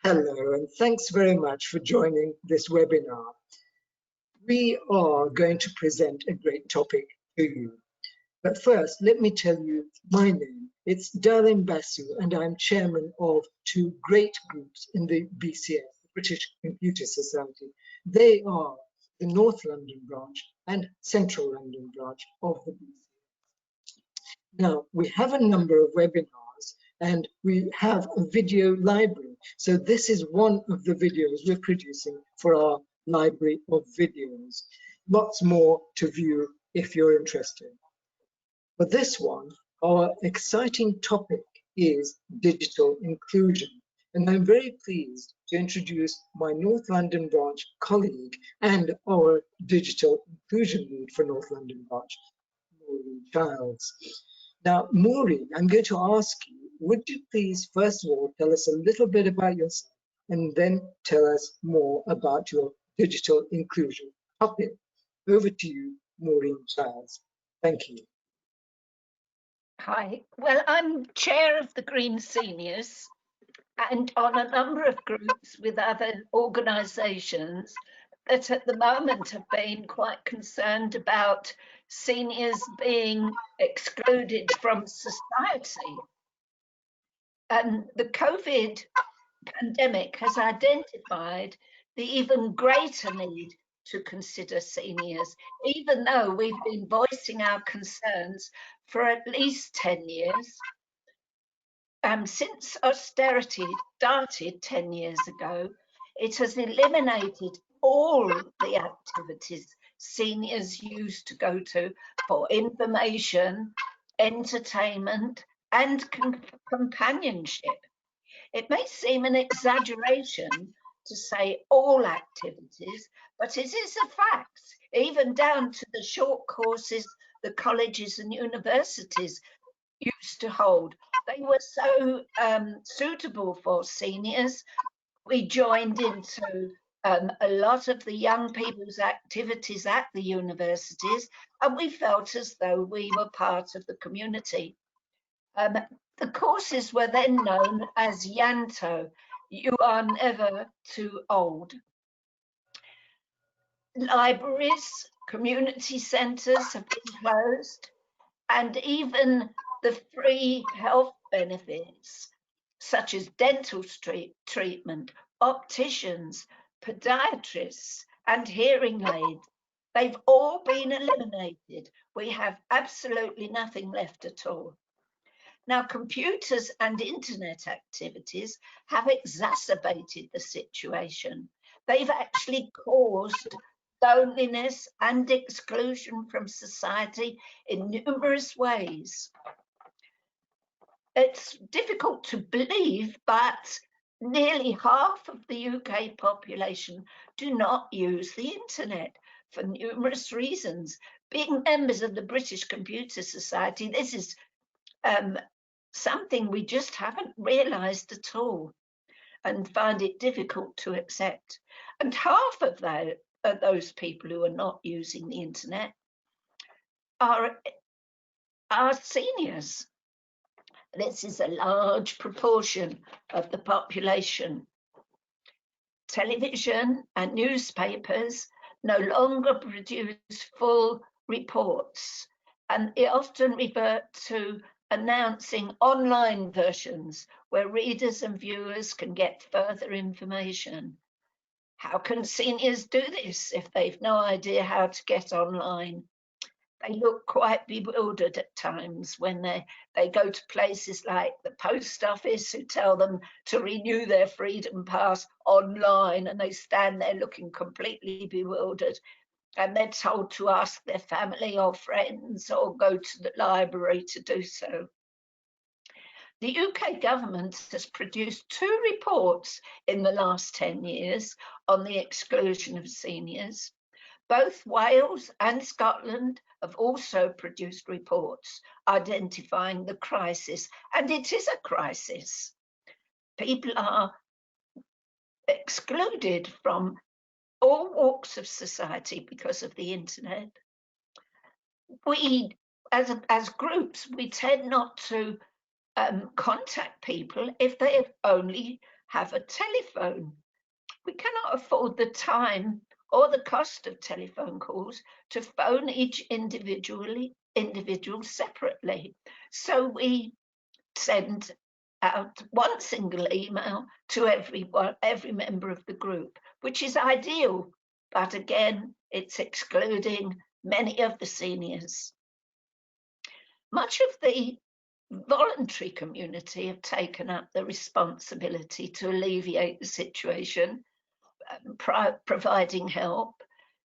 Hello, and thanks very much for joining this webinar. We are going to present a great topic to you. But first, let me tell you my name. It's Darlene Basu, and I'm chairman of two great groups in the BCS, the British Computer Society. They are the North London branch and Central London branch of the BCS. Now, we have a number of webinars and we have a video library. So this is one of the videos we're producing for our library of videos. Lots more to view if you're interested. For this one, our exciting topic is digital inclusion. And I'm very pleased to introduce my North London branch colleague and our digital inclusion lead for North London branch, Maureen Childs. Now, Maureen, I'm going to ask you, would you please, first of all, tell us a little bit about yourself and then tell us more about your digital inclusion topic. Over to you, Maureen Childs. Thank you. Hi, well, I'm chair of the Green Seniors and on a number of groups with other organisations that at the moment have been quite concerned about seniors being excluded from society. And the COVID pandemic has identified the even greater need to consider seniors, even though we've been voicing our concerns for at least 10 years. Since austerity started 10 years ago, it has eliminated all the activities seniors used to go to for information, entertainment, and companionship. It may seem an exaggeration to say all activities, but it is a fact, even down to the short courses the colleges and universities used to hold. They were so suitable for seniors. We joined into a lot of the young people's activities at the universities, and we felt as though we were part of the community. The courses were then known as Yanto. You are never too old. Libraries, community centres have been closed, and even the free health benefits, such as dental treatment, opticians, podiatrists, and hearing aids, they've all been eliminated. We have absolutely nothing left at all. Now, computers and internet activities have exacerbated the situation. They've actually caused loneliness and exclusion from society in numerous ways. It's difficult to believe, but nearly half of the UK population do not use the internet for numerous reasons. Being members of the British Computer Society, this is something we just haven't realised at all and find it difficult to accept. And half of those people who are not using the internet are seniors. This is a large proportion of the population. Television and newspapers no longer produce full reports, and they often revert to announcing online versions where readers and viewers can get further information. How can seniors do this if they've no idea how to get online? They look quite bewildered at times when they go to places like the post office, who tell them to renew their freedom pass online, and they stand there looking completely bewildered. And they're told to ask their family or friends or go to the library to do so. The UK government has produced 2 reports in the last 10 years on the exclusion of seniors. Both Wales and Scotland have also produced reports identifying the crisis, and it is a crisis. People are excluded from all walks of society because of the internet. We, as groups, we tend not to contact people if they only have a telephone. We cannot afford the time or the cost of telephone calls to phone each individual separately. So we send out one single email to every member of the group, which is ideal, but again, it's excluding many of the seniors. Much of the voluntary community have taken up the responsibility to alleviate the situation, providing help,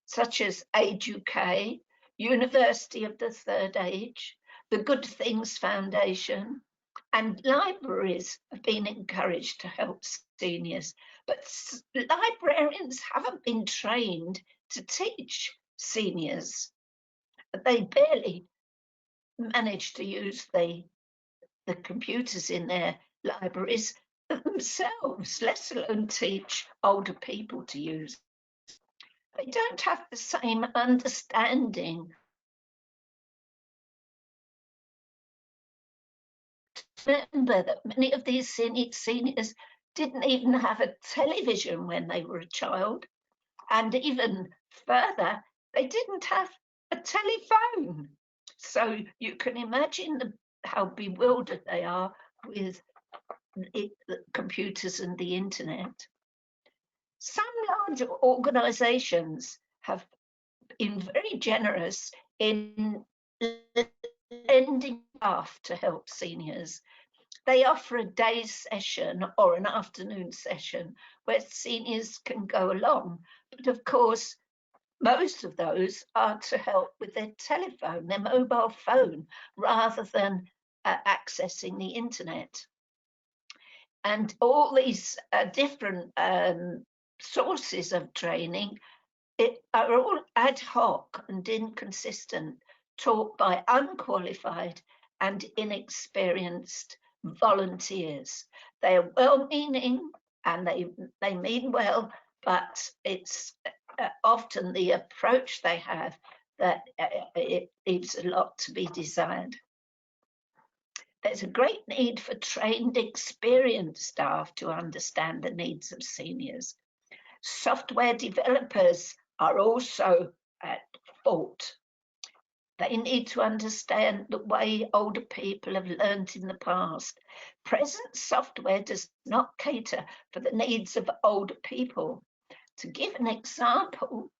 such as Age UK, University of the Third Age, the Good Things Foundation, and libraries have been encouraged to help seniors. But librarians haven't been trained to teach seniors. They barely manage to use the computers in their libraries themselves, let alone teach older people to use. They don't have the same understanding. Remember that many of these seniors didn't even have a television when they were a child, and even further, they didn't have a telephone. So you can imagine how bewildered they are with the computers and the internet. Some large organizations have been very generous in lending staff to help seniors. They offer a day session or an afternoon session where seniors can go along. But of course, most of those are to help with their telephone, their mobile phone, rather than accessing the internet. And all these different sources of training are all ad hoc and inconsistent, taught by unqualified and inexperienced volunteers. They are well-meaning and they mean well, but it's often the approach they have that it leaves a lot to be desired. There's a great need for trained, experienced staff to understand the needs of seniors. Software developers are also at fault. They need to understand the way older people have learned in the past. Present software does not cater for the needs of older people. To give an example,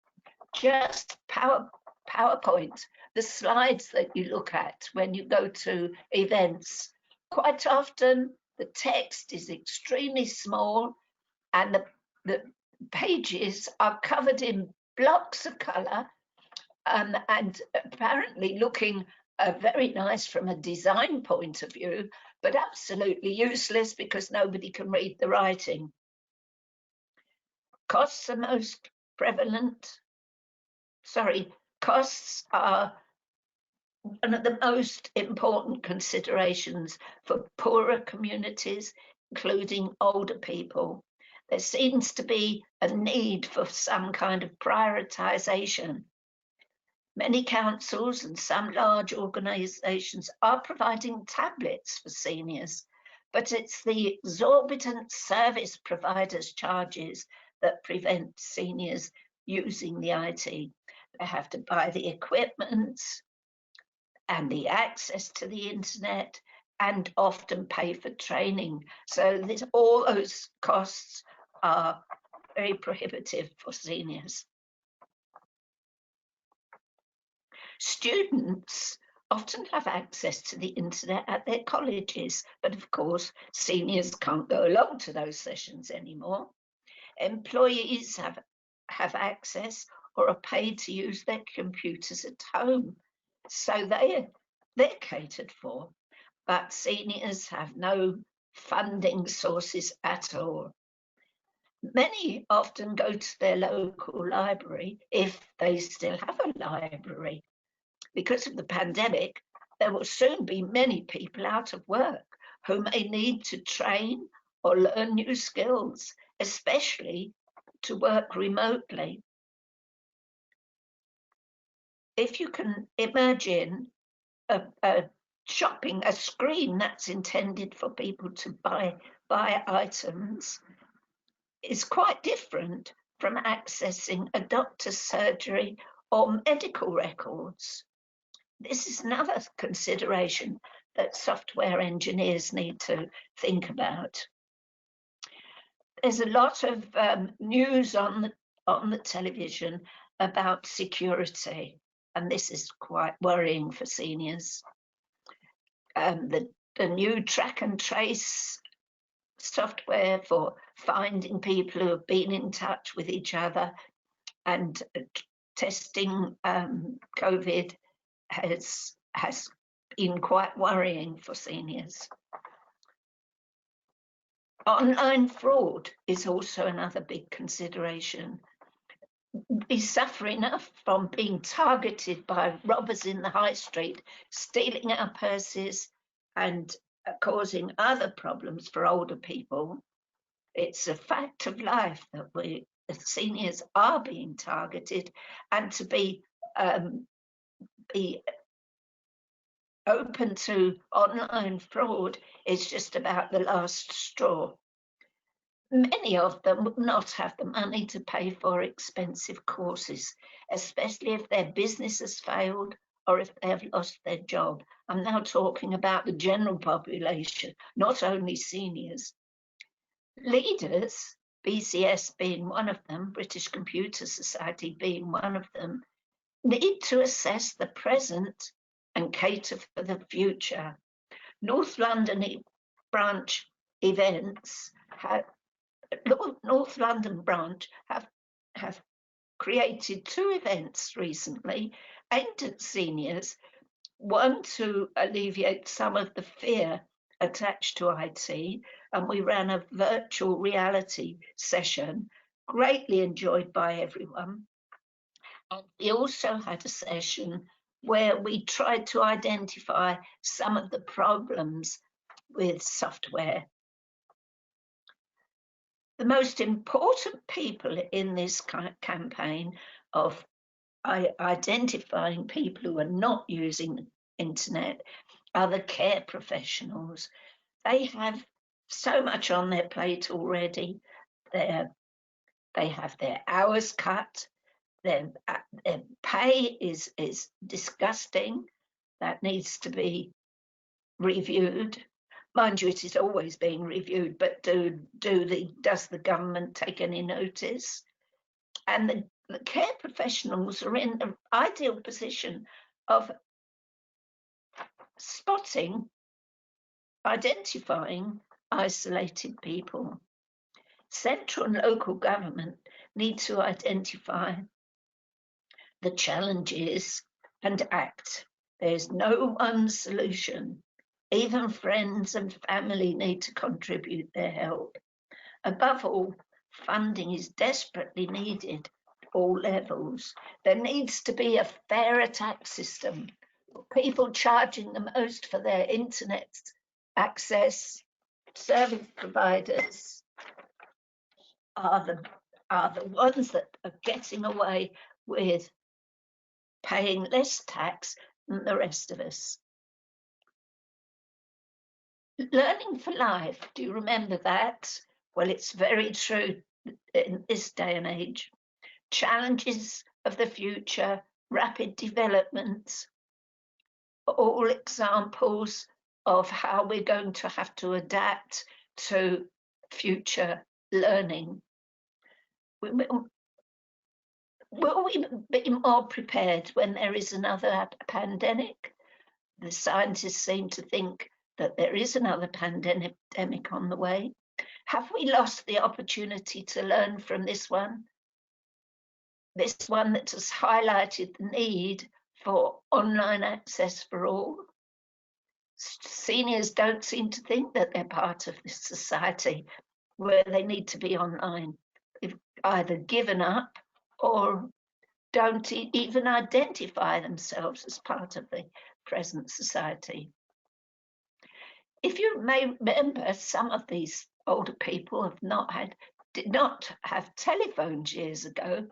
just PowerPoint, the slides that you look at when you go to events, quite often the text is extremely small and the pages are covered in blocks of colour and apparently looking very nice from a design point of view, but absolutely useless because nobody can read the writing. Costs are most prevalent. Costs are one of the most important considerations for poorer communities, including older people. There seems to be a need for some kind of prioritisation. Many councils and some large organisations are providing tablets for seniors, but it's the exorbitant service providers' charges that prevent seniors using the IT. They have to buy the equipment and the access to the internet and often pay for training. So all those costs are very prohibitive for seniors. Students often have access to the internet at their colleges, but of course, seniors can't go along to those sessions anymore. Employees have access or are paid to use their computers at home, so they're catered for, but seniors have no funding sources at all. Many often go to their local library if they still have a library. Because of the pandemic, there will soon be many people out of work who may need to train or learn new skills, especially to work remotely. If you can imagine a screen that's intended for people to buy items, is quite different from accessing a doctor's surgery or medical records. This is another consideration that software engineers need to think about. There's a lot of news on the television about security, and this is quite worrying for seniors. The new track and trace software for finding people who have been in touch with each other and testing COVID has been quite worrying for seniors. Online fraud is also another big consideration. We suffer enough from being targeted by robbers in the high street, stealing our purses and causing other problems for older people. It's a fact of life that we, as seniors, are being targeted, and to be open to online fraud is just about the last straw. Many of them would not have the money to pay for expensive courses, especially if their business has failed or if they have lost their job. I'm now talking about the general population, not only seniors. Leaders, BCS being one of them, British Computer Society being one of them, need to assess the present and cater for the future. North London branch events North London branch have created 2 events recently aimed at seniors, one to alleviate some of the fear attached to IT, and we ran a virtual reality session, greatly enjoyed by everyone. And we also had a session where we tried to identify some of the problems with software. The most important people in this campaign of identifying people who are not using the internet are the care professionals. They have so much on their plate already. They have their hours cut. Their pay is disgusting. That needs to be reviewed. Mind you, it is always being reviewed, but does the government take any notice? And the care professionals are in the ideal position of spotting, identifying isolated people. Central and local government need to identify the challenges and act. There's no one solution. Even friends and family need to contribute their help. Above all, funding is desperately needed at all levels. There needs to be a fairer tax system. People charging the most for their internet access, service providers are the ones that are getting away with paying less tax than the rest of us. Learning for life, do you remember that? Well, it's very true in this day and age. Challenges of the future, rapid developments, all examples of how we're going to have to adapt to future learning. Will we be more prepared when there is another pandemic? The scientists seem to think that there is another pandemic on the way. Have we lost the opportunity to learn from this one? This one that has highlighted the need for online access for all. Seniors don't seem to think that they're part of this society where they need to be online. They've either given up or don't even identify themselves as part of the present society. If you may remember, some of these older people did not have telephones years ago,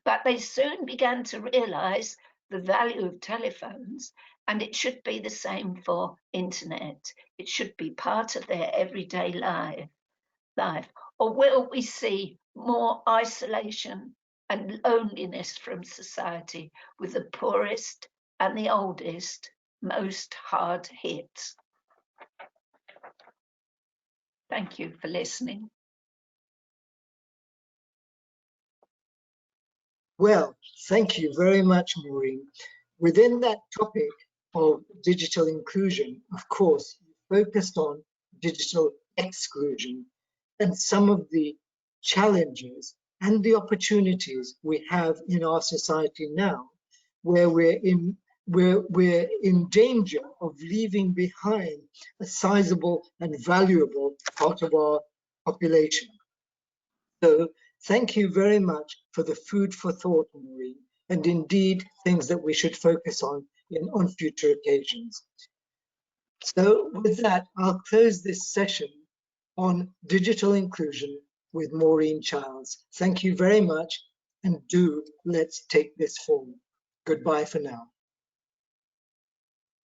but they soon began to realise the value of telephones, and it should be the same for internet. It should be part of their everyday life. Or will we see more isolation and loneliness from society, with the poorest and the oldest most hard hit? Thank you for listening. Well, thank you very much, Maureen. Within that topic of digital inclusion, of course, you focused on digital exclusion and some of the challenges and the opportunities we have in our society now, where we're in danger of leaving behind a sizable and valuable part of our population. So thank you very much for the food for thought, Maureen, and indeed things that we should focus on on future occasions. So with that, I'll close this session on digital inclusion with Maureen Childs. Thank you very much, and let's take this forward. Goodbye for now.